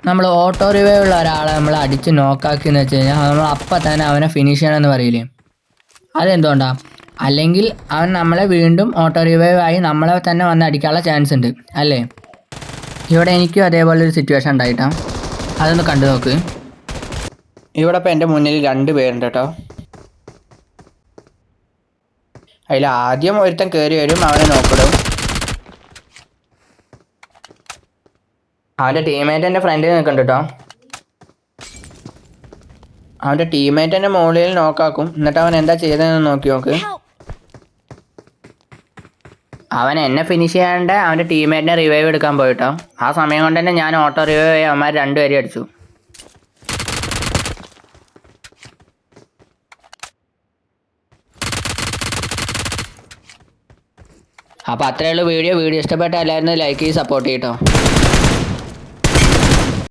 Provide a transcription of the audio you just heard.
നമ്മൾ auto revive ഉള്ള ഒരാളെ നമ്മൾ അടിച്ച് നോക്കാക്കിയെന്ന് വെച്ച് കഴിഞ്ഞാൽ നമ്മൾ അപ്പം തന്നെ അവനെ ഫിനിഷ് ചെയ്യണമെന്ന് പറയില്ലേ, അതെന്തുകൊണ്ടാണ്? അല്ലെങ്കിൽ അവൻ നമ്മളെ വീണ്ടും ഓട്ടോ റിവൈവ് ആയി നമ്മളെ തന്നെ വന്ന് അടിക്കാനുള്ള ചാൻസ് ഉണ്ട് അല്ലേ? ഇവിടെ എനിക്കും അതേപോലെ ഒരു സിറ്റുവേഷൻ ഉണ്ടായിട്ടാ, അതൊന്ന് കണ്ടു നോക്ക്. ഇവിടെ ഇപ്പോൾ എൻ്റെ മുന്നിൽ 2 പേരുണ്ട് കേട്ടോ. അതിൽ ആദ്യം ഒരുത്തൻ കയറി വരും, അവനെ നോക്കിടും. അവൻ്റെ ടീമേറ്റ് എൻ്റെ ഫ്രണ്ടിൽ നിൽക്കുന്നുണ്ട് കേട്ടോ. അവൻ്റെ ടീമേറ്റ് എൻ്റെ മുകളിൽ നോക്കാക്കും, എന്നിട്ട് അവൻ എന്താ ചെയ്തതെന്ന് നോക്കി നോക്ക്. അവൻ എന്നെ ഫിനിഷ് ചെയ്യാണ്ട് അവൻ്റെ ടീമേറ്റിനെ റിവൈവ് എടുക്കാൻ പോയിട്ടോ. ആ സമയം കൊണ്ട് തന്നെ ഞാൻ ഓട്ടോ റിവൈവ് ആയി അവന്മാർ 2 പേരെയും അടിച്ചു. അപ്പോൾ അത്രയേ ഉള്ളൂ വീഡിയോ ഇഷ്ടപ്പെട്ട എല്ലാവരും ലൈക്ക് ചെയ്ത് സപ്പോർട്ട് ചെയ്യട്ടോ.